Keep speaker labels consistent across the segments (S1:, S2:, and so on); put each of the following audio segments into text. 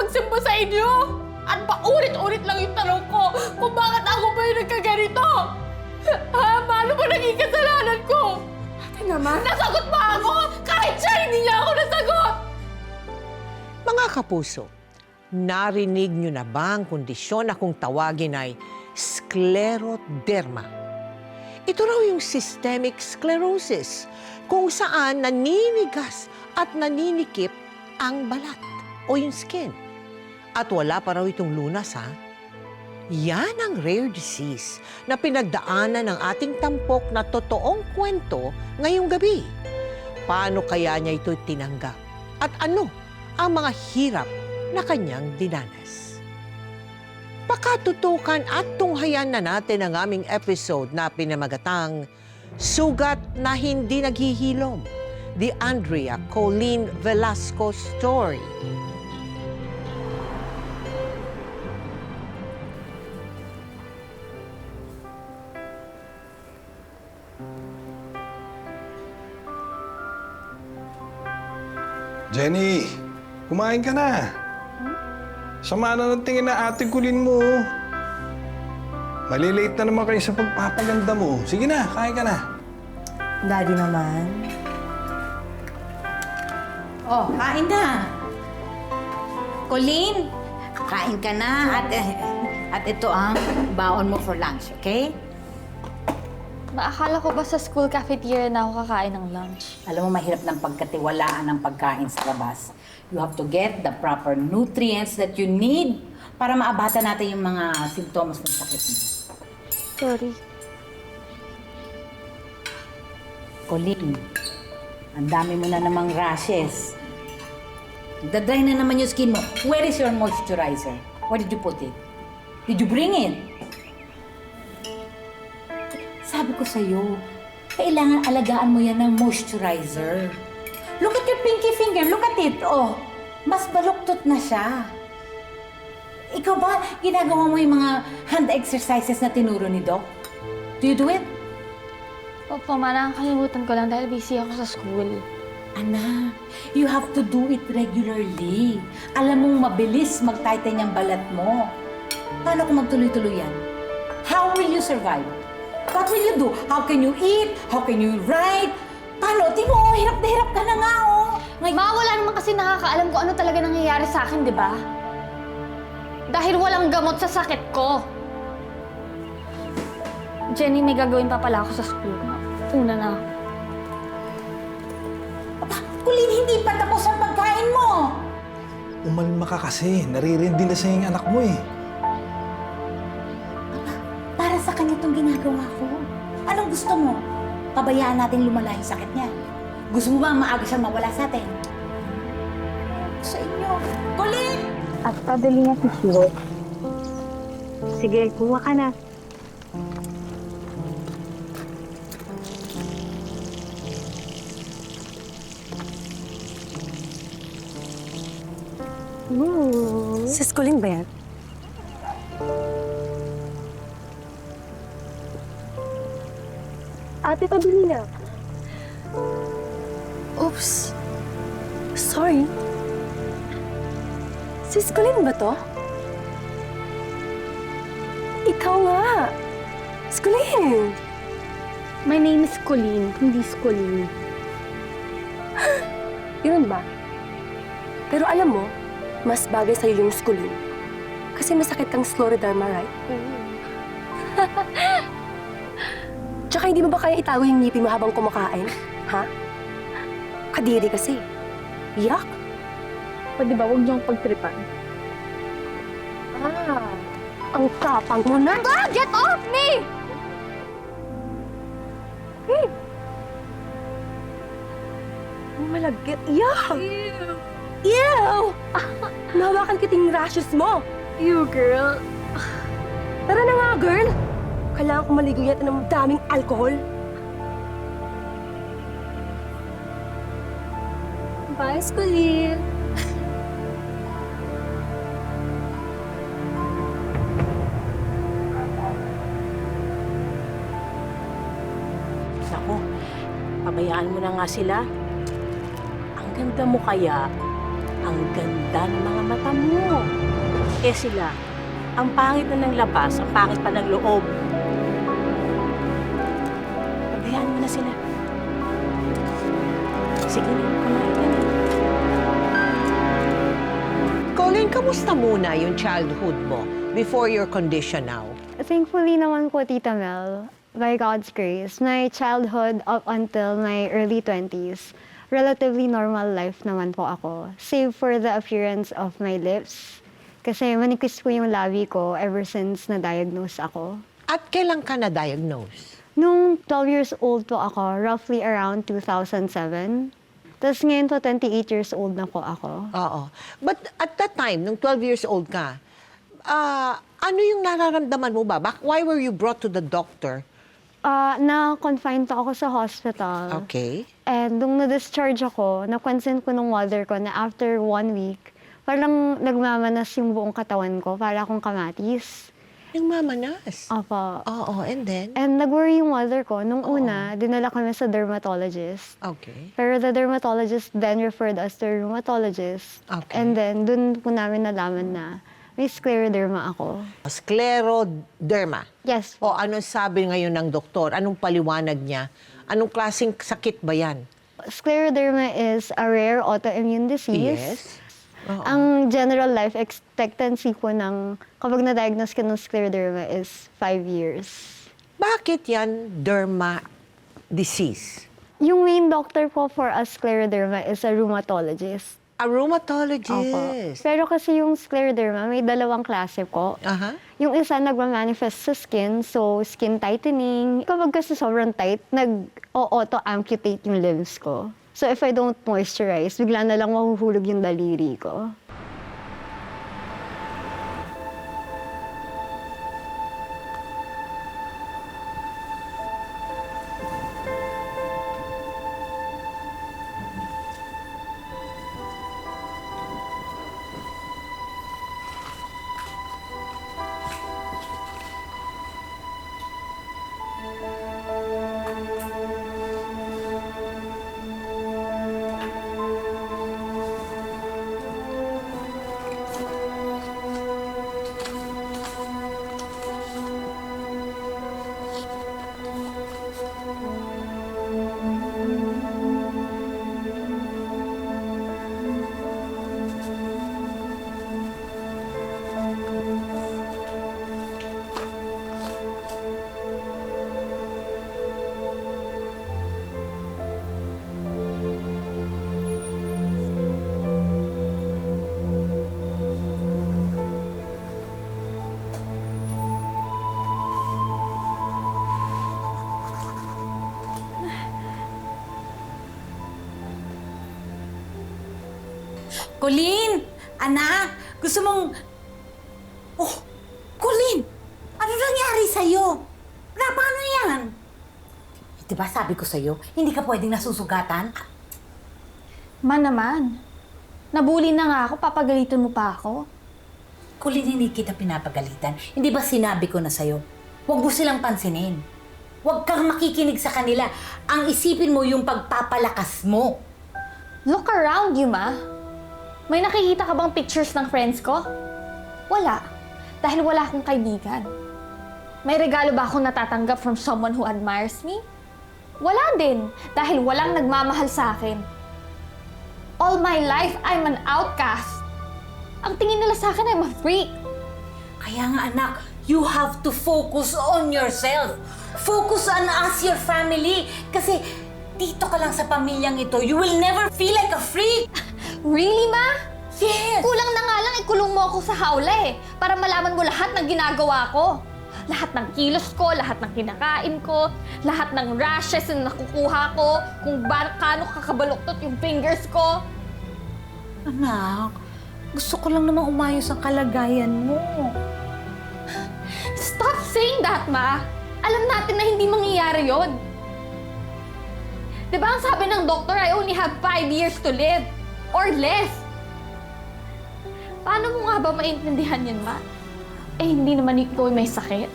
S1: magsimba sa inyo! At paulit-ulit lang yung tanong ko kung bakit ako ba yung nagkaganito? Ha? Paano ba naging kasalanan ko?
S2: Ate naman.
S1: Nasagot ba ako? Kahit siya, hindi niya ako nasagot!
S3: Mga kapuso, narinig nyo na ba ang kondisyon na kung tawagin ay scleroderma? Ito raw yung systemic sclerosis, kung saan naninigas at naninikip ang balat o yung skin. At wala pa raw itong lunas, ha? Yan ang rare disease na pinagdaanan ng ating tampok na totoong kwento ngayong gabi. Paano kaya niya ito tinanggap? At ano ang mga hirap na kanyang dinanas? Pakatutukan at tunghayan na natin ang aming episode na pinamagatang Sugat na Hindi Naghihilom, The Andrea Colleen Velasco Story.
S4: Jenny, kumain ka na. Sama na ng tingin na ate Colleen mo. Malilate na naman kayo sa pagpapaganda mo. Sige na, kain ka na.
S2: Daddy naman.
S5: Oh, kain na. Colleen, kain ka na at ito ang baon mo for lunch, okay?
S6: Akala ko ba sa school cafeteria na ako kakain ng lunch?
S5: Alam mo, mahirap ng pagkatiwalaan ng pagkain sa labas. You have to get the proper nutrients that you need para maabata natin yung mga simptomas ng sakit mo.
S6: Sorry.
S5: Colleen, ang dami mo na namang rashes. Nagda-dry na naman yung skin mo. Where is your moisturizer? Where did you put it? Did you bring it? Sabi ko sa'yo, kailangan alagaan mo yan ng moisturizer. Look at your pinky finger. Look at it. Oh, mas baluktot na siya. Ikaw ba, ginagawa mo yung mga hand exercises na tinuro ni Doc? Do you do it?
S6: Opo, nakakalimutan ko lang dahil busy ako sa school.
S5: Anak, you have to do it regularly. Alam mong mabilis mag-tighten yung balat mo. Paano kung magtuloy-tuloy yan? How will you survive? What will you do? How can you eat? How can you ride? Paano? Di mo, hirap na hirap ka na nga, oh.
S6: Ma, wala naman kasi nakakaalam kung ano talaga nangyayari sa akin, di ba? Dahil walang gamot sa sakit ko. Jenny, may gagawin pa pala ako sa school. Una na.
S5: Colleen, hindi pa tapos ang pagkain mo.
S4: Umalma ka kasi. Naririndi na sa'yo yung anak mo eh.
S5: Para sa kanya itong ginagawa ko. Anong gusto mo? Pabayaan natin lumala yung sakit niya. Gusto mo ba maaga siya mawala sa atin? Sa inyo. Colleen!
S7: At padali nga tissue. Sige, kuha ka na. Sis Colleen ba yan? Ate, pabili na.
S6: Oops.
S7: Sorry. Sis Colleen ba to? Ikaw nga. Sis Colleen.
S6: My name is Colleen, hindi Scolleen.
S7: Yun ba? Pero alam mo, mas bagay sa'yo yung Scolleen. Kasi masakit kang scleroderma, right? Tsaka hindi mo ba kaya itago yung ngipin mo habang kumakain? Ha? Kadiri kasi. Yak!
S6: Pwede ba huwag niyong pagtripan?
S7: Ah, ang tapang mo na!
S6: Ah! Get off me!
S7: Malagkit. Yak! Ew! Nahawakan kiting rashes mo.
S6: You, girl.
S7: Tara na nga, girl! Kailangan ko maligo yata ng daming alcohol.
S6: Bye, Scolleen.
S8: Pabayaan mo na nga sila. Ang ganda mo kaya, Ang ganda ng mga mata mo. Eh sila, ang pangit na ng labas, ang pangit pa ng loob. Pabayaan mo na sila. Sige na, kumain ka na.
S3: Colleen, kamusta muna yung childhood mo before your condition now?
S6: Thankfully naman po, Tita Mel, by God's grace, my childhood up until my early 20s, relatively normal life naman po ako. Save for the appearance of my lips. Kasi manikis po yung labi ko ever since na-diagnose ako.
S3: At kailan ka na-diagnose?
S6: Nung 12 years old po ako, roughly around 2007. Tapos ngayon po, 28 years old na po ako.
S3: Oo. But at that time, nung 12 years old ka, ano yung nararamdaman mo ba? Why were you brought to the doctor?
S6: Na-confine po ako sa hospital.
S3: Okay.
S6: And nung na-discharge ako, napansin ko nung mother ko na after 1 week, parang nagmamanas yung buong katawan ko, para akong kamatis.
S3: Yung mamanas?
S6: Opo.
S3: Oo, and then?
S6: And nag-worry yung mother ko. Nung una, dinala kami sa dermatologist.
S3: Okay.
S6: Pero the dermatologist then referred us to a rheumatologist.
S3: Okay.
S6: And then, dun po namin nalaman na may scleroderma ako.
S3: Scleroderma.
S6: Yes.
S3: O anong sabi ngayon ng doktor? Anong paliwanag niya? Anong klaseng sakit ba yan?
S6: Scleroderma is a rare autoimmune disease.
S3: Yes. Oo.
S6: Ang general life expectancy po ng kapag na-diagnose ka ng scleroderma is 5 years.
S3: Bakit yan derma disease?
S6: Yung main doctor po for a scleroderma is a rheumatologist.
S3: A rheumatologist.
S6: Pero kasi yung scleroderma, may dalawang klase po.
S3: Aha.
S6: Yung isa nagma-manifest sa skin, so skin tightening. Kapag kasi sobrang tight, nag-auto-amputate yung limbs ko. So if I don't moisturize, bigla na lang mahuhulog yung daliri ko.
S5: Colleen! Anak! Gusto mong... Oh! Colleen! Ano nangyari sa'yo? Paano yan? Diba sabi ko sa'yo, hindi ka pwedeng nasusugatan?
S6: Ma naman, nabully na nga ako, papagalitan mo pa ako.
S5: Colleen, hindi kita pinapagalitan. Hindi ba sinabi ko na sa'yo? Huwag mo silang pansinin. Huwag kang makikinig sa kanila. Ang isipin mo yung pagpapalakas mo.
S6: Look around you, Ma. May nakikita ka bang pictures ng friends ko? Wala. Dahil wala akong kaibigan. May regalo ba akong natatanggap from someone who admires me? Wala din. Dahil walang nagmamahal sa akin. All my life, I'm an outcast. Ang tingin nila sa akin, I'm a freak.
S5: Kaya nga anak, you have to focus on yourself. Focus on us, your family. Kasi dito ka lang sa pamilyang ito, you will never feel like a freak.
S6: Really, Ma?
S5: Yes!
S6: Kulang na nga lang ikulong mo ako sa hawla eh. Para malaman mo lahat ng ginagawa ko. Lahat ng kilos ko, lahat ng kinakain ko, lahat ng rashes na nakukuha ko, kung kano kakabaluktot yung fingers ko.
S5: Anak, gusto ko lang namang umayos ang kalagayan mo.
S6: Stop saying that, Ma! Alam natin na hindi mangyayari yon. Diba ang sabi ng doktor, I only have 5 years to live? Or less. Paano mo nga ba maintindihan yun, Ma? Eh, hindi naman ikaw may sakit.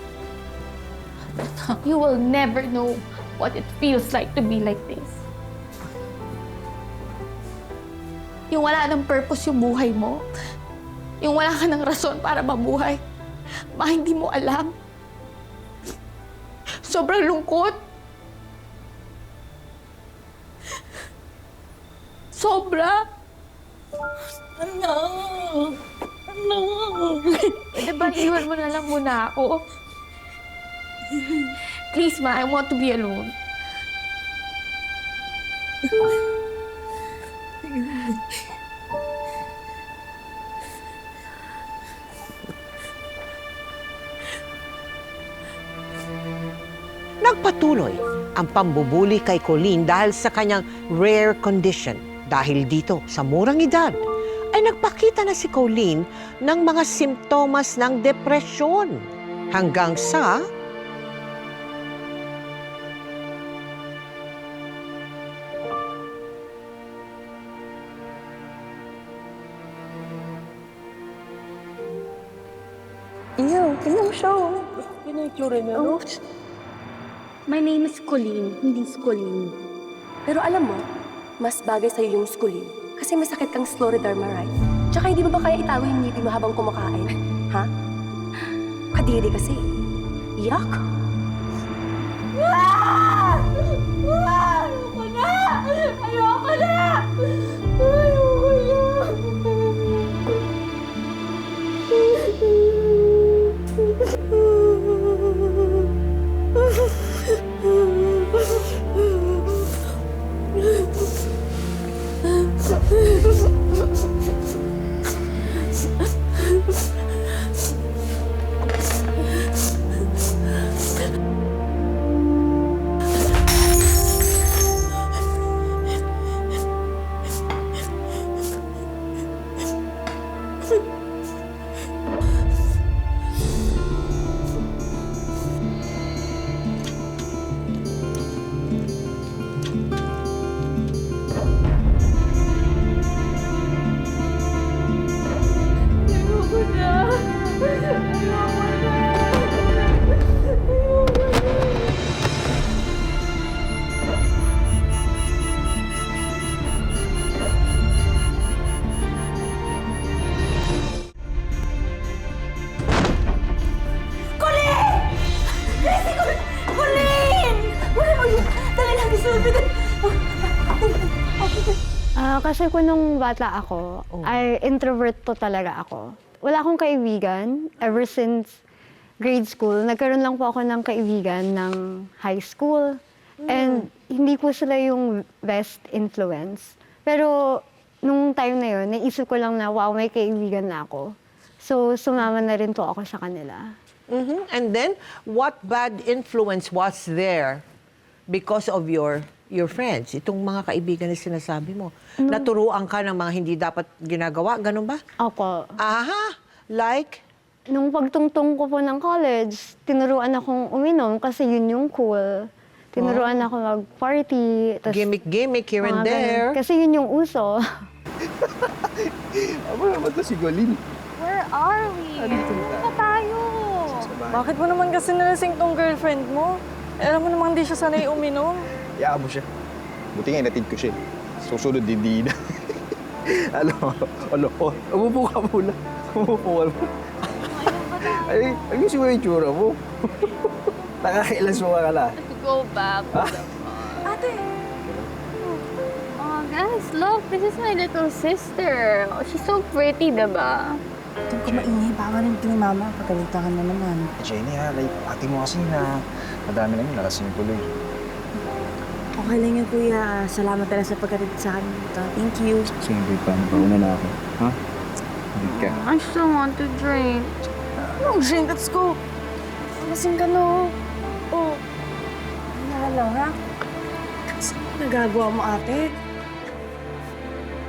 S6: You will never know what it feels like to be like this. Yung wala ng purpose yung buhay mo. Yung wala ka ng rason para mabuhay. Ma, hindi mo alam. Sobrang lungkot. Sobra. Anak. Pwede ba iwan mo na lang muna ako? Please, Ma, I want to be alone.
S3: Nagpatuloy ang pambubuli kay Colleen dahil sa kanyang rare condition. Dahil dito, sa murang edad, ay nagpakita na si Colleen ng mga simptomas ng depresyon. Hanggang sa
S7: Iyo, tingnan mo siya, oh. Yun ang itsura niya, no? My name is Colleen, hindi Scolleen. Pero alam mo, mas bagay sa'yo yung Scolleen. Kasi may sakit kang scleroderma, right? Tsaka hindi mo ba kaya itago yung ngipin mo habang kumakain? Ha? Kadiri kasi. Yuck!
S1: Ayoko na! Ayoko na! Ayoko na! Ayoko na! Ayoko na!
S9: Kasi kung nung bata ako, ay introvert po talaga ako. Wala akong kaibigan ever since grade school. Nagkaroon lang po ako ng kaibigan ng high school. And hindi po sila yung best influence. Pero nung time na yun, naisip ko lang na, wow, may kaibigan na ako. So, sumama na rin po ako sa kanila.
S3: And then, what bad influence was there because of your friends? Itong mga kaibigan na sinasabi mo. Naturuan ka ng mga hindi dapat ginagawa, ganun ba?
S9: Opo.
S3: Aha! Like?
S9: Nung pagtungtong ko po ng college, tinuruan akong uminom kasi yun yung cool. Tinuruan ako mag-party. tas
S3: Gimmick here and
S9: mga ganun.
S3: there.
S9: Kasi yun yung uso.
S4: Ako naman to si Colleen.
S6: Where are we? Ano ba tayo?
S1: Bakit mo naman kasi nalasing tong girlfriend mo? Alam mo naman hindi siya sanay uminom.
S4: Iyaan mo siya. Buti nga inatid ko siya. Susunod, hindi na. Umupo ka muna. Umupo ka muna. Ay, ayusin mo yung itsura mo. Nakakailan suwa ka na.
S6: Go back.
S1: Ate!
S6: Oh, guys, look. This is my little sister. Oh, she's so pretty, diba?
S2: Doon ka maingay. Baka rin ito ni Mama. Pagalitan ka na naman.
S4: Jenny ha, like, ate mo kasi na madami namin nakasing tuloy.
S2: Okay lang yan, Kuya. Salamat talaga sa pagkatid sa akin dito. Thank you.
S4: Siyempre, paano ba? Una na ako. Ha? Hindi ka.
S6: I still want to drink.
S1: Oh, Jane, let's go.
S2: Lasing ka, no? Oh. Wala lang, ha? Saan nagagawa mo, ate?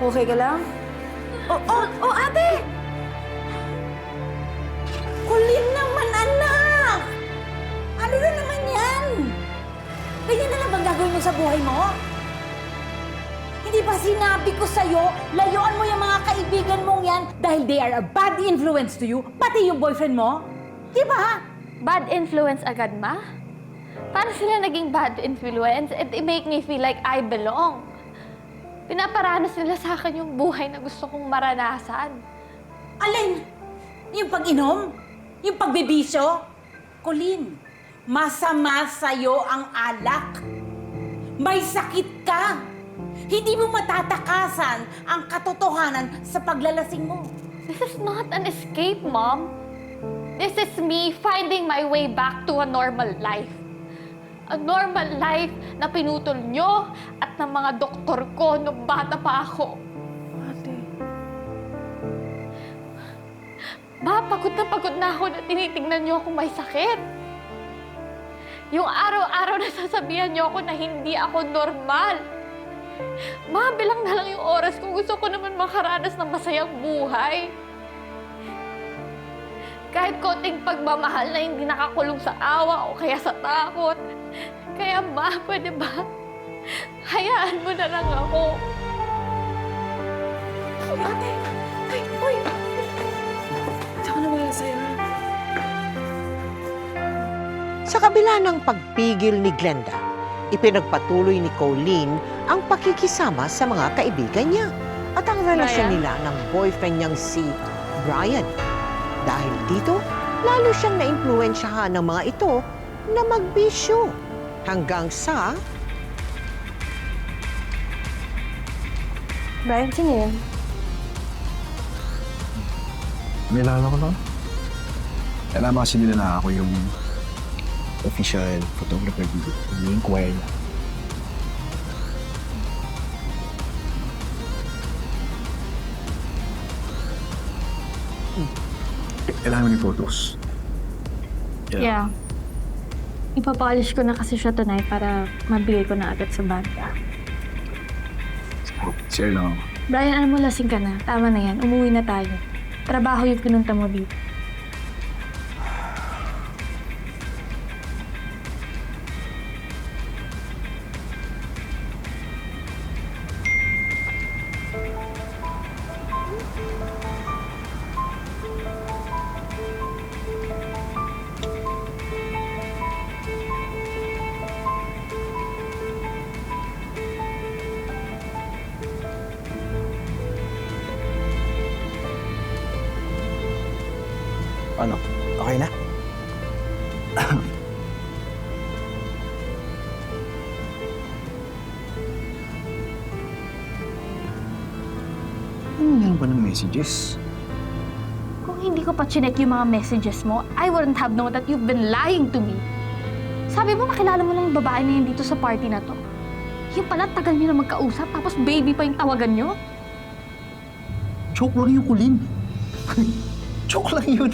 S2: Okay ka lang?
S1: Oh, ate! Colleen naman, anak! Ano na naman yan? Ganyan na lang bang gagawin mo sa buhay mo? Hindi ba sinabi ko sa'yo, layuan mo yung mga kaibigan mong yan dahil they are a bad influence to you, pati yung boyfriend mo? Di ba?
S6: Bad influence agad, ma? Paano sila naging bad influence? It make me feel like I belong. Pinaparanas nila sa akin yung buhay na gusto kong maranasan.
S1: Alin? Yung pag-inom? Yung pagbibisyo? Colleen, masama sa'yo ang alak. May sakit ka. Hindi mo matatakasan ang katotohanan sa paglalasing mo.
S6: This is not an escape, Mom. This is me finding my way back to a normal life. A normal life na pinutol nyo at ng mga doktor ko nung bata pa ako. Ma, pagod na ako na tinitingnan nyo akong may sakit. Yung araw-araw na sasabihan nyo ako na hindi ako normal. Ma, bilang na lang yung oras kung gusto ko naman makaranas ng masayang buhay. Kahit konting pagmamahal na hindi nakakulong sa awa o kaya sa takot. Kaya ma, pwede ba? Hayaan mo na lang ako.
S1: Ate! Ay, uy!
S2: Tsaka na wala sa'yo.
S3: Sa kabila ng pagpigil ni Glenda, ipinagpatuloy ni Colleen ang pakikisama sa mga kaibigan niya at ang relasyon
S6: Brian?
S3: nila ng boyfriend niyang si Brian. Dahil dito, lalo siyang naimpluwensyahan ng mga ito na magbisyo hanggang sa
S6: Brian, sino yun?
S4: Nilala ko lang. Alam kasi nila na ako yung official photographer dito. Yung choir niya. Kailangan mo yung photos.
S6: Yeah. Ipapolish ko na kasi siya tonight para mabigay ko na agad sa banda.
S4: Share lang ako.
S6: Brian, alam mo, lasing ka na. Tama na yan. Umuwi na tayo. Trabaho yung pinunta mo dito.
S4: Ano? Okay na? Ano ba ng messages?
S6: Kung hindi ko pa chinek yung mga messages mo, I wouldn't have known that you've been lying to me. Sabi mo, nakilala mo lang yung babae na yun dito sa party na to. Yung pala, tagal niyo na magkausap, tapos baby pa yung tawagan niyo?
S4: Joke lang yung Colleen. Joke lang yun.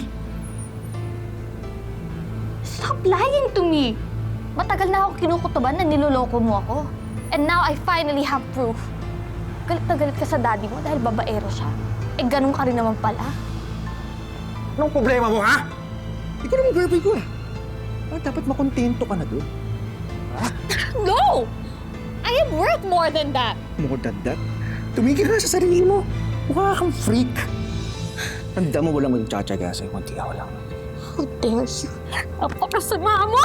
S6: Stop lying to me! Matagal na ako kinukutuban na niloloko mo ako. And now I finally have proof. Galit na galit ka sa daddy mo dahil babaero siya. Eh, ganun ka rin naman pala.
S4: Anong problema mo, ha? Ikaw naman girlfriend ko, eh. Dapat makontento ka na doon.
S6: No! I am worth more than that!
S4: More than that? Tumigil ka sa sarili mo. Mukha kang freak. Tanda mo walang magtsatsaga sa'yo, kundi ako lang.
S6: How dare you? Napakasama mo!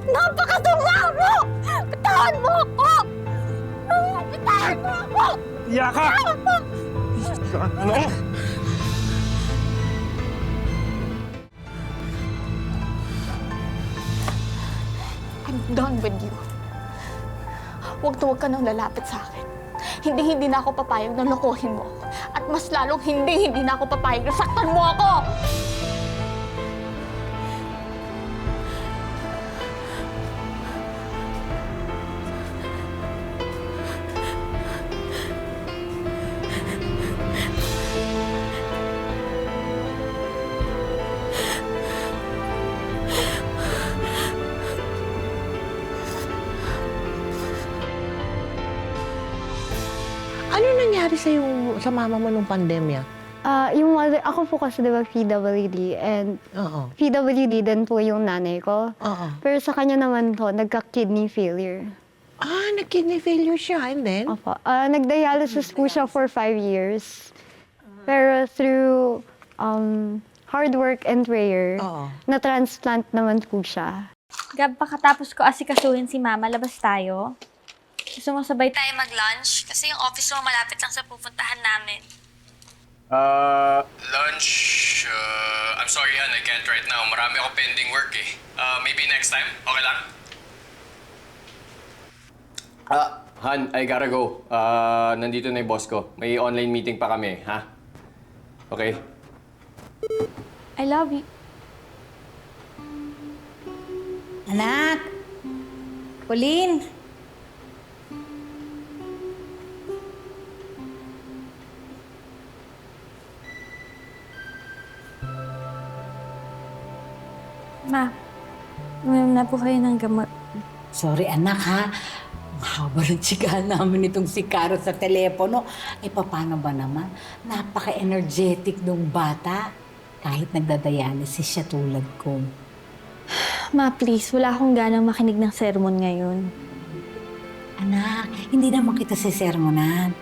S6: Napakasama mo! Bitawan mo ako! Bitawan mo ako!
S4: Iya ka! Ano?
S6: I'm done with you. Huwag na huwag ka nang lalapit sa akin. Hindi na ako papayag na lokohin mo ako. At mas lalong hindi na ako papayag na saktan mo ako!
S3: ano nangyari sa mama mo nung pandemya?
S9: Yung mother, ako po kasi diba PWD, and
S3: Oo.
S9: PWD din po yung nanay ko.
S3: Oo.
S9: Pero sa kanya naman po, nagka-kidney failure.
S3: Nag-kidney failure siya, and then?
S9: Opo. Nag-dialysis po siya for 5 years. Pero through hard work and prayer,
S3: Oo.
S9: na-transplant naman po siya.
S10: Gab, pakatapos ko asikasuhin si Mama, labas tayo.
S6: Gusto mo sabay tayo mag-lunch? Kasi yung office mo malapit lang sa pupuntahan namin.
S10: Lunch? I'm sorry, Han. I can't right now. Marami ako pending work eh. Maybe next time? Okay lang? Han, I gotta go. Nandito na yung boss ko. May online meeting pa kami, ha? Okay?
S6: I love you.
S5: Anak! Pauline!
S6: Ma, uminom na po kayo ng gamot.
S5: Sorry anak ha. Ang haba ng tsikahan namin itong si Caro sa telepono. Paano ba naman? Napaka-energetic nung bata. Kahit nagdadialysis siya tulad ko.
S6: Ma, please, wala akong ganang makinig ng sermon ngayon.
S5: Anak, hindi naman kita sisermonan.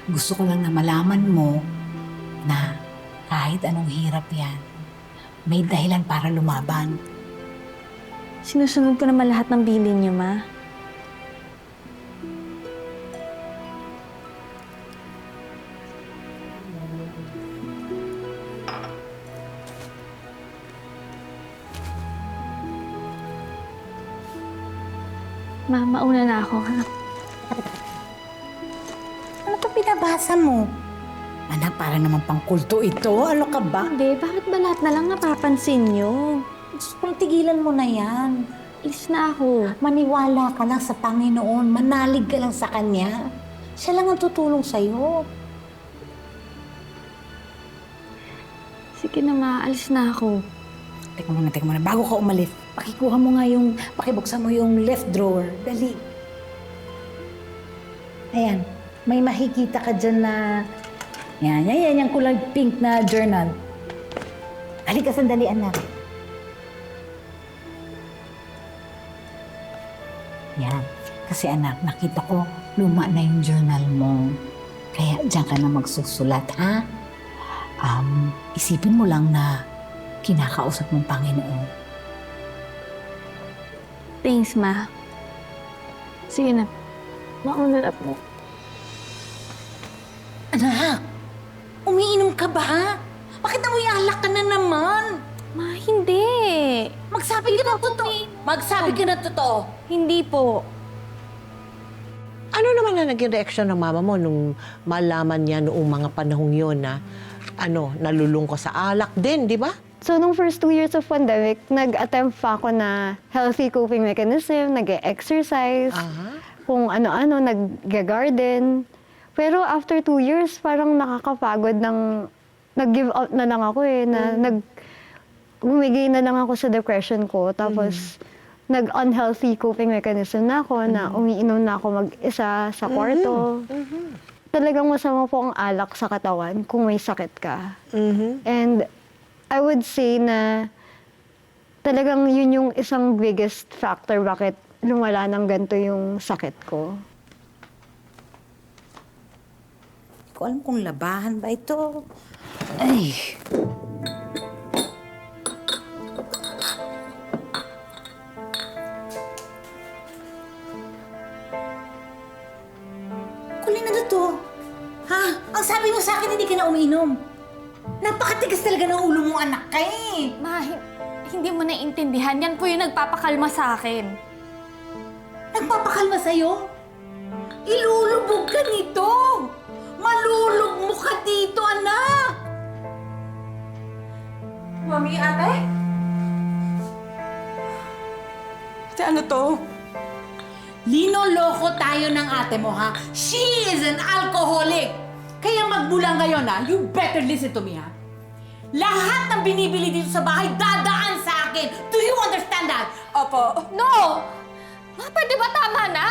S5: Gusto ko lang na malaman mo na kahit anong hirap yan, may dahilan para lumaban.
S6: Sinusunod ko naman lahat ng bilin niyo, Ma. Ma, mauna na ako, ha?
S5: Ano to pinabasa mo? Anak, para naman pang kulto ito. Ano ka ba?
S6: Hindi, bakit ba lahat na lang napapansin niyo?
S5: Kung tigilan mo na yan.
S6: Alis na ako.
S5: Maniwala ka lang sa Panginoon. Manalig ka lang sa Kanya. Siya lang ang tutulong sa'yo.
S6: Sige na, Ma. Alis na ako.
S5: Teka muna. Bago ka umalis, pakibuksan mo yung left drawer. Dali. Ayan. May makikita ka dyan na... Yan. Yung kulay pink na journal. Halika sandali, anak. Yan. Kasi anak, nakita ko, luma na yung journal mo. Kaya dyan ka na magsusulat, ha? Isipin mo lang na kinakausap mong Panginoon.
S6: Thanks, Ma. Sige na. Mauna na po.
S5: Anak! Umiinom ka ba? Bakit amoy alak ka na naman?
S6: Ma, hindi.
S5: Magsabi ka ng totoo. Magsabi ka ng totoo.
S6: Hindi po.
S3: Ano naman na naging reaksyon ng mama mo nung malaman niya noong mga panahong yun na nalulung ko sa alak din, di ba?
S9: So, nung first 2 years of pandemic, nag-attempt pa ako na healthy coping mechanism, nag-exercise, kung ano-ano, nag-garden. Pero after 2 years, parang nakakapagod nag-give up na lang ako bumigay na lang ako sa depression ko. Tapos, nag-unhealthy coping mechanism na ako, na umiinom na ako mag-isa sa kwarto. Talagang masama po ang alak sa katawan kung may sakit ka. And I would say na talagang yun yung isang biggest factor bakit lumala ng ganito yung sakit ko.
S5: Hindi ko alam kung labahan ba ito. Ay. Kulin na to. Ha? Ang sabi mo sa akin, hindi ka na umiinom. Napakatigas talaga ng ulo mong anak ka eh.
S6: Ma, hindi mo naiintindihan. Yan po yung nagpapakalma sa akin.
S5: Nagpapakalma sa'yo? Ilulubog ka nito. Malulog mo ka dito, anak.
S7: Mami, ate? Ate, ano to?
S5: Linoloko tayo ng ate mo, ha? She is an alcoholic. Kaya magmula ngayon, ha? You better listen to me, ha? Lahat ng binibili dito sa bahay, dadaan sa akin. Do you understand that?
S7: Opo.
S6: No! Ma, pwede ba tama na?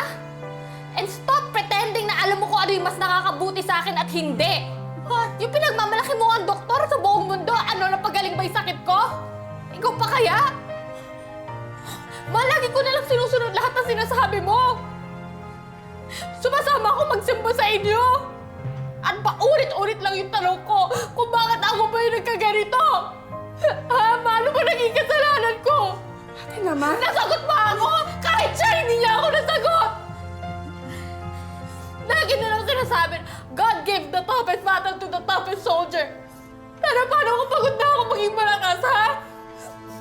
S6: And stop pretending na alam mo kung ano yung mas nakakabuti sa akin at hindi. What? Yung pinagmamalaki mo ang doktor sa buong mundo, ano na pagaling ba yung sakit ko? Ikaw pa kaya? Ma, lagi ko nalang sinusunod lahat ng sinasabi mo. Sumasama ako magsimba sa inyo. At paulit-ulit lang yung tanong ko kung bakit ako ba yung nagkaganito. Ma, ano ba naging kasalanan ko?
S7: Ate naman?
S6: Nasagot pa ako! Kahit siya, hindi niya ako nasagot! nagsasabi, God gave the toughest battle to the toughest soldier. Pero paano kung pagod na ako maging malakas, ha?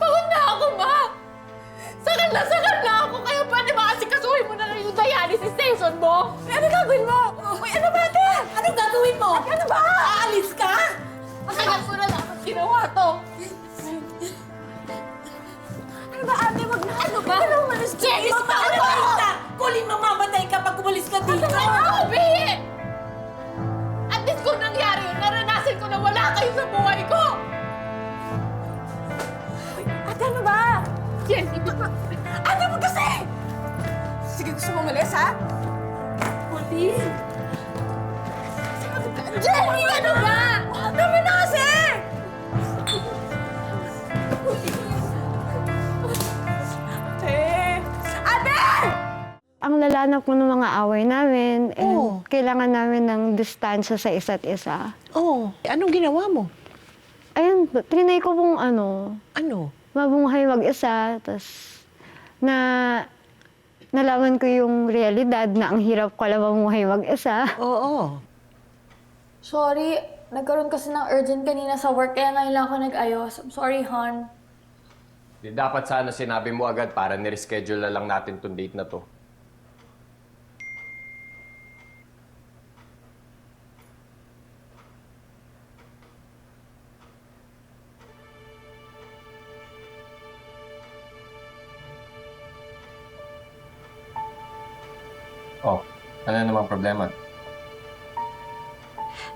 S6: Pagod na ako, ma! Sakal na ako! Kaya pwede ba kasi kasuhin mo na lang yung dialysis station mo?
S1: Ano gagawin mo? Uy, ano ba ate? Anong gagawin mo? Ano ba? Aalis ka?
S6: Matagal ko na dapat ginawa to.
S1: Ano ba ate? Wag na. Ano ba? Ano umalis ka?
S6: Jess,
S1: Ano ba? Kuling mamamatay ka pag umalis ka dito.
S6: Ano be it? At least kung nangyari yun, naranasan ko na wala kayo sa buhay ko!
S1: Ate, ano ba?
S6: Yes, ito pa.
S1: Ate, wag kasi! Sige, gusto mo umalis, ha? Pauline! Jenny, ano ba? Dami na kasi! Ate! Ate!
S9: Ang lalanap po ng mga away namin and kailangan namin ng distansya sa isa't isa.
S3: Oh, anong ginawa mo?
S9: Ayun, trinay ko pong ano, mabuhay mag-isa, tapos nalaman ko yung realidad na ang hirap ko lang mamuhay mag-isa.
S3: Oo.
S6: Sorry, nagkaroon kasi ng urgent kanina sa work, kaya ngayon lang ako nag-ayos. I'm sorry, hon.
S10: Di dapat sana sinabi mo agad para nireschedule na lang natin tong date na to. Oh, ano namang problema?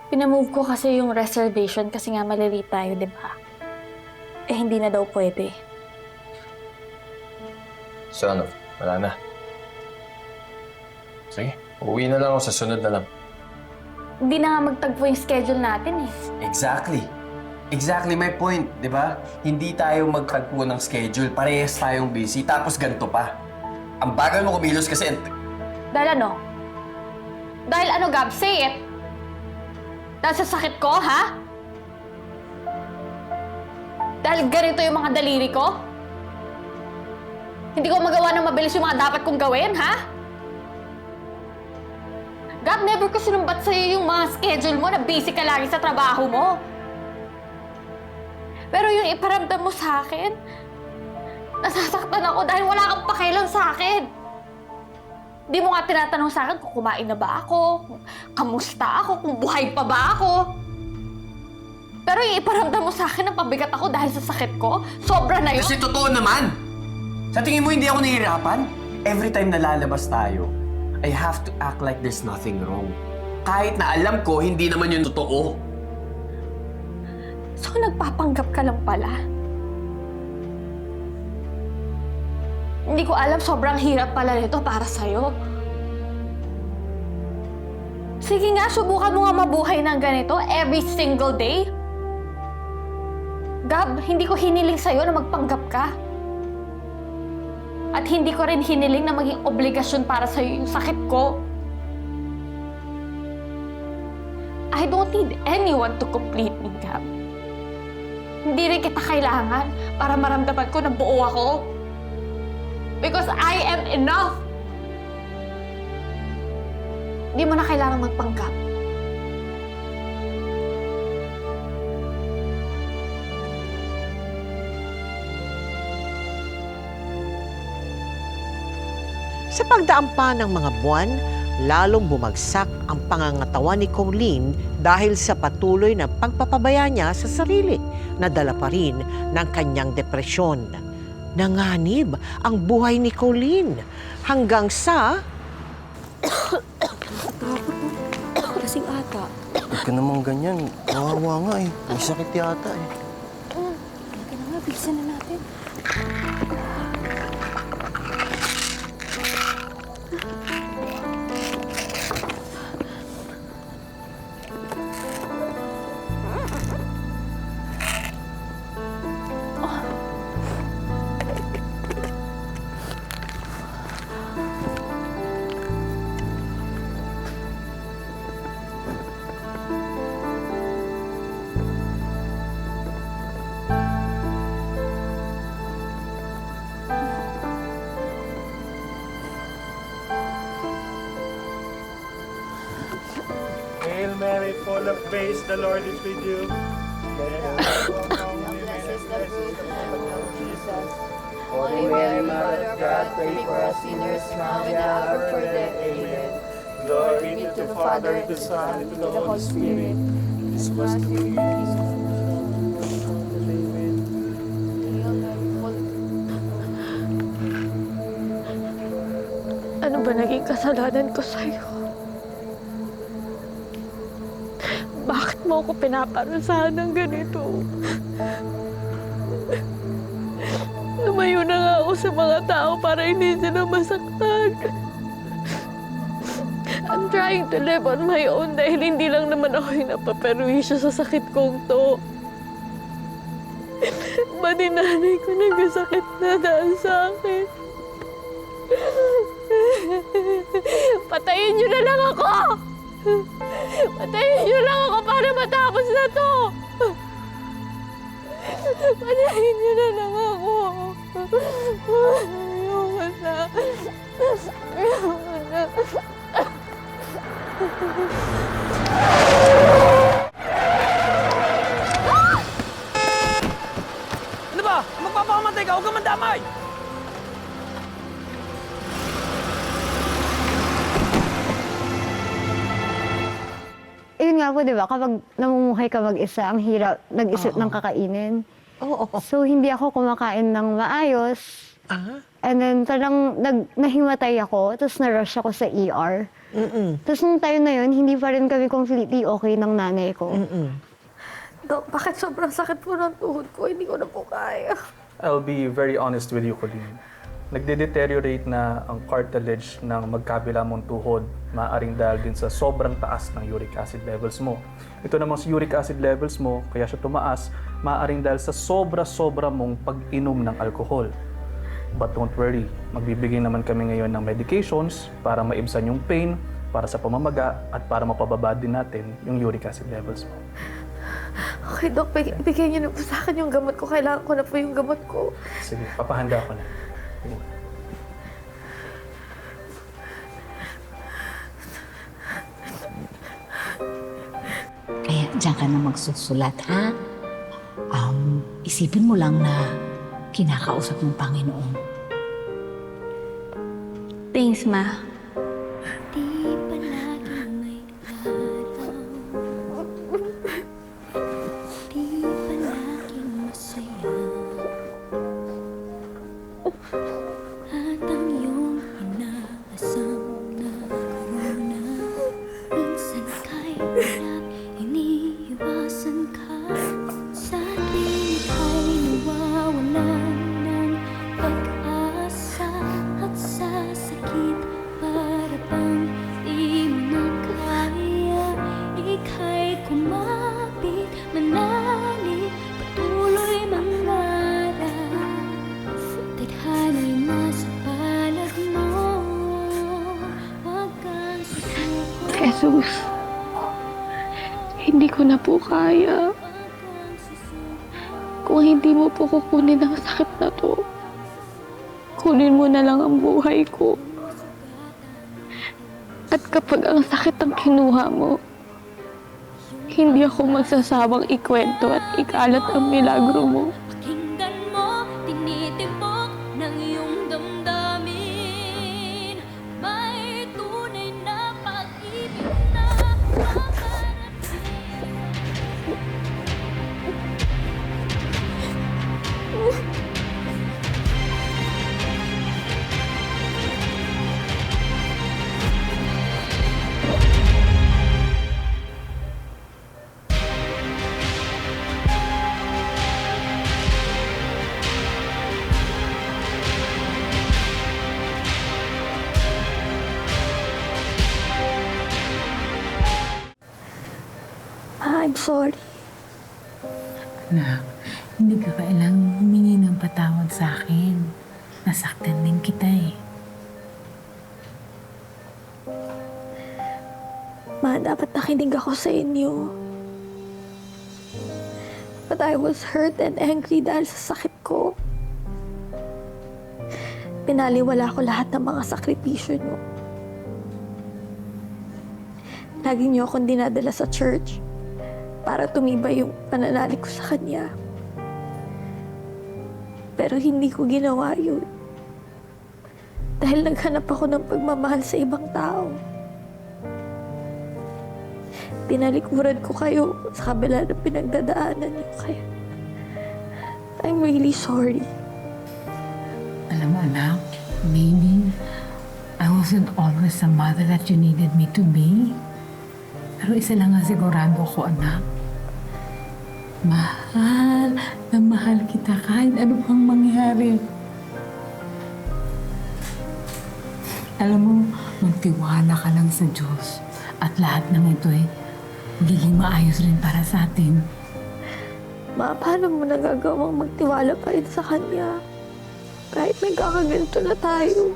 S6: Pinamove ko kasi yung reservation kasi nga malilate tayo, di ba? Eh, hindi na daw pwede.
S10: So ano, wala na. Sige, uuwi na lang ako sa sunod na lang.
S6: Hindi na nga magtagpo yung schedule natin eh.
S10: Exactly. Exactly my point, di ba? Hindi tayo magtagpo ng schedule, parehas tayong busy, tapos ganito pa. Ang bagal mo kumilos kasi...
S6: Dahil ano? Dahil ano, Gab? Say it! Dahil sa sakit ko, ha? Dahil ganito yung mga daliri ko? Hindi ko magawa ng mabilis yung mga dapat kong gawin, ha? Gab, never ko sinumbat sa'yo yung mga schedule mo na busy ka lagi sa trabaho mo. Pero yung iparamdam mo sa akin, nasasaktan ako dahil wala kang pakialam sa akin. Di mo nga tinatanong sa akin kung kumain na ba ako, kung kamusta ako, kung buhay pa ba ako. Pero yung iparamdam mo sa akin na pabigat ako dahil sa sakit ko, sobra na yun.
S10: Kasi totoo naman! Sa tingin mo hindi ako nahihirapan? Every time na lalabas tayo, I have to act like there's nothing wrong. Kahit na alam ko, hindi naman yun totoo.
S6: So nagpapanggap ka lang pala? Hindi ko alam, sobrang hirap pala nito para sa'yo. Sige nga, subukan mo nga mabuhay ng ganito every single day. Gab, hindi ko hiniling sa'yo na magpanggap ka. At hindi ko rin hiniling na maging obligasyon para sa'yo yung sakit ko. I don't need anyone to complete me, Gab. Hindi rin kita kailangan para maramdaman ko na buo ako. Because I am enough. Di mo na kailangan magpanggap.
S3: Sa pagdaan pa ng mga buwan, lalong bumagsak ang pangangatawan ni Colleen dahil sa patuloy na pagpapabaya niya sa sarili na dala pa rin ng kanyang depresyon. Nanganib ang buhay ni Colleen hanggang sa...
S7: Kasing ata.
S11: Huwag ka naman ganyan. Kawawa nga eh. May sakit yata eh.
S7: Kaya na nga, bilisan na natin.
S12: Mary, full of grace, the Lord is with you. Holy Mary, Mother of God, pray for us sinners now and at the hour of our death. Amen. Glory be to the Father, to the Son, and to the Holy Spirit. As was to be.
S6: Ano ba naging kasalanan ko sa'yo? Bakit mo ako pinaparusahan ng ganito? Lumayo na nga ako sa mga tao para hindi sila masaktan. I'm trying to live on my own dahil hindi lang naman ako yung napaperwisyo sa sakit kong to. Pati nanay ko nagkasakit na dahil sa akin. Patayin niyo na lang ako! Patayin niyo lang ako para matapos na to! Patayin niyo na lang ako! Ayoko na. Ayoko na.
S12: Ano ba? Magpapakamatay ka, huwag ka mandamay!
S9: Yun nga po, di ba? Kapag namumuhay ka mag-isa, ang hirap nag-isip ng kakainin.
S3: Oo.
S9: So, hindi ako kumakain ng maayos. And then, talagang nahimatay ako, tapos na-rush ako sa ER. Tapos nung time na yun, hindi pa rin kami completely okay ng nanay ko.
S6: Dok, bakit sobrang sakit po ng tuhod ko? Hindi ko na po kaya.
S12: I'll be very honest with you, Colleen. Nagde-deteriorate na ang cartilage ng magkabila mong tuhod, maaaring dahil din sa sobrang taas ng uric acid levels mo. Ito namang sa uric acid levels mo, kaya siya tumaas, maaaring dahil sa sobra-sobra mong pag-inom ng alcohol. But don't worry, magbibigay naman kami ngayon ng medications para maibsan yung pain, para sa pamamaga, at para mapababa din natin yung uric acid levels mo.
S6: Okay, Dok, bigyan niyo na po sa akin yung gamot ko. Kailangan ko na po yung gamot ko.
S12: Sige, papahanda ko na.
S5: Kaya diyan ka na magsusulat, ha? Isipin mo lang na kinakausap ng Panginoon.
S6: Thanks, Ma. Jesus, hindi ko na po kaya. Kung hindi mo po kukunin ang sakit na to, kunin mo na lang ang buhay ko. At kapag ang sakit ang kinuha mo, hindi ako magsasawang ikwento at ikalat ang milagro mo.
S13: Pakinggan mo, tinitibok ng iyong damdamin. May tunay na pag-ibig na
S6: I'm sorry.
S14: Anak, hindi ka kailangang humingi ng patawad sa akin. Nasaktan din kita eh.
S6: Ma, dapat nakinig ako sa inyo. But I was hurt and angry dahil sa sakit ko. Pinaliwala ko lahat ng mga sakripisyo niyo. Lagi niyo akong dinadala sa church para tumibay yung pananalig ko sa kanya. Pero hindi ko ginawa yun. Dahil naghanap ako ng pagmamahal sa ibang tao. Tinalikuran ko kayo sa kabila ng pinagdadaanan niyo. Kaya, I'm really sorry.
S14: Alam mo, anak, maybe I wasn't always the mother that you needed me to be. Pero isa lang ang sigurado ko, anak. Mahal na mahal kita kahit ano pang mangyari. Alam mo, magtiwala ka lang sa Diyos. At lahat ng ito magiging maayos rin para sa atin.
S6: Ma, paano mo nagagawang magtiwala pa rin sa Kanya? Kahit nagkakaganito na tayo.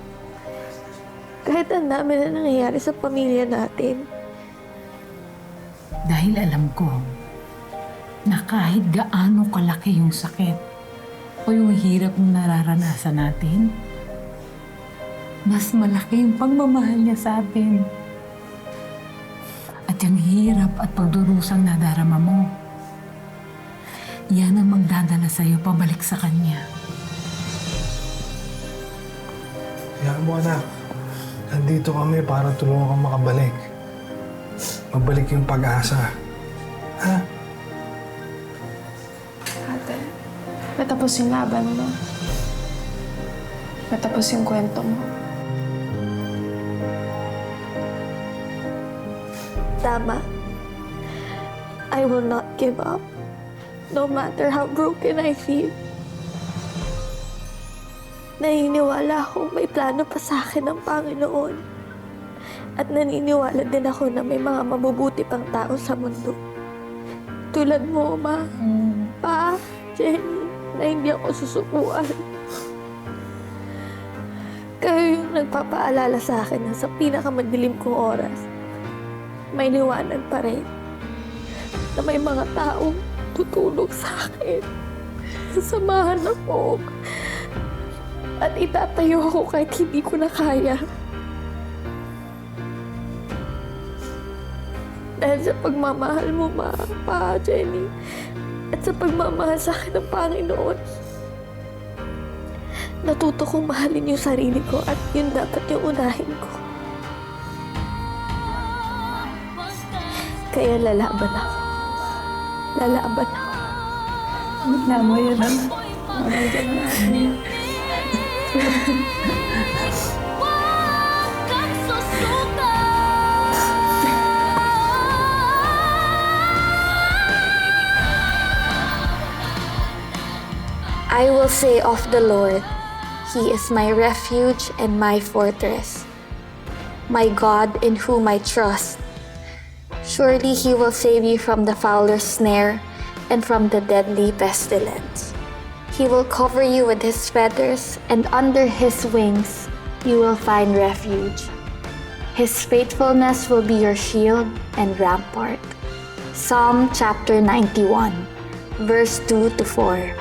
S6: Kahit ang dami na nangyayari sa pamilya natin.
S14: Dahil alam ko na kahit gaano kalaki yung sakit o yung hirap na nararanasan natin, mas malaki yung pagmamahal niya sa atin. At yung hirap at pagdurusang nadarama mo, yan ang magdadala sa'yo pabalik sa Kanya.
S15: Kaya mo, anak. Nandito kami para tulungan kang makabalik. Magbalik yung pag-asa. Ha?
S7: Ate, natapos yung laban mo. Natapos yung kwento mo.
S6: Tama. I will not give up. No matter how broken I feel. Naniniwala akong may plano pa sa akin ng Panginoon. At naniniwala din ako na may mga mabubuti pang tao sa mundo. Tulad mo, Ma, Pa, Jenny, na hindi ako susukuan. Kayo yung nagpapaalala sa akin na sa pinakamadilim kong oras, may liwanag pa rin. Na may mga taong tutulog sa akin. Samahan ako. At itatayo ako kahit hindi ko na kaya. Dahil sa pagmamahal mo, Ma, Pa, Jenny, at sa pagmamahal sa akin ng Panginoon, natuto kong mahalin yung sarili ko at yun dapat yung unahin ko. Kaya lalaban ako. Lalaban ako.
S14: Wala mo yan, anak.
S6: I will say of the Lord, He is my refuge and my fortress, my God in whom I trust. Surely He will save you from the fowler's snare and from the deadly pestilence. He will cover you with His feathers, and under His wings you will find refuge. His faithfulness will be your shield and rampart. Psalm chapter 91, verse 2 to 4.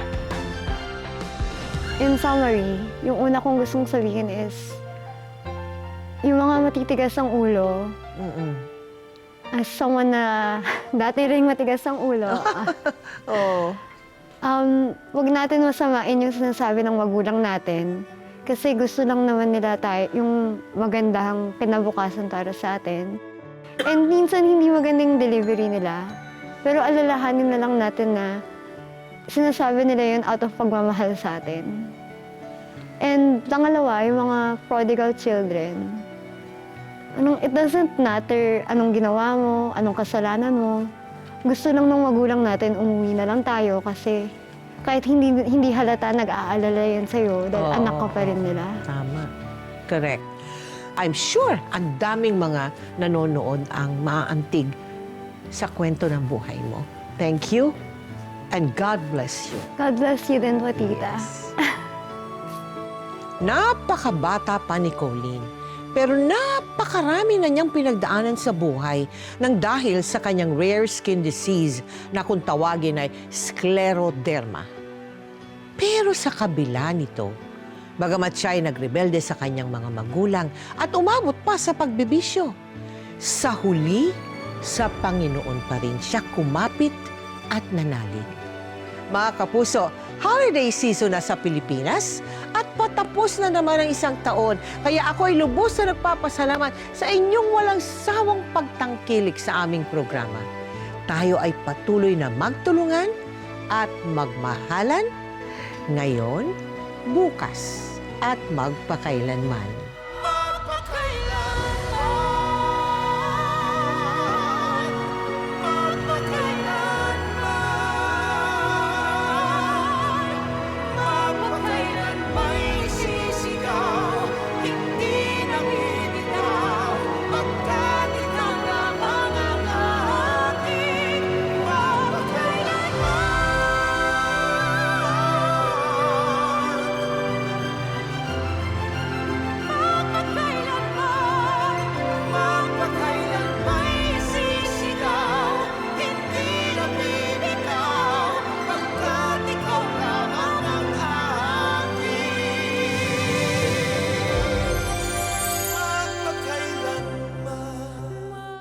S9: In summary, yung una kong gustong sabihin is, yung mga matitigas ang ulo, as someone na dati rin matigas ang ulo, wag natin masamain yung sinasabi ng magulang natin. Kasi gusto lang naman nila tayo, yung magandang kinabukasan para sa atin. And minsan hindi magandang delivery nila. Pero alalahanin na lang natin na sinasabi nila yun out of pagmamahal sa atin. And pangalawa, yung mga prodigal children. It doesn't matter anong ginawa mo, anong kasalanan mo. Gusto lang ng magulang natin, umuwi na lang tayo kasi kahit hindi halata, nag-aalala yan sa'yo dahil anak ka pa rin nila.
S3: Tama. Correct. I'm sure ang daming mga nanonood ang maaantig sa kwento ng buhay mo. Thank you. And God bless you.
S9: God bless you din po, tita.
S3: Yes. Napakabata pa ni Colleen, pero napakarami na niyang pinagdaanan sa buhay nang dahil sa kanyang rare skin disease na kung tawagin ay scleroderma. Pero sa kabila nito, bagamat siya ay nagrebelde sa kanyang mga magulang at umabot pa sa pagbibisyo, sa huli sa Panginoon pa rin siya kumapit at nanalig. Mga kapuso, holiday season na sa Pilipinas at patapos na naman ang isang taon. Kaya ako ay lubos na nagpapasalamat sa inyong walang sawang pagtangkilik sa aming programa. Tayo ay patuloy na magtulungan at magmahalan ngayon, bukas at magpakailanman.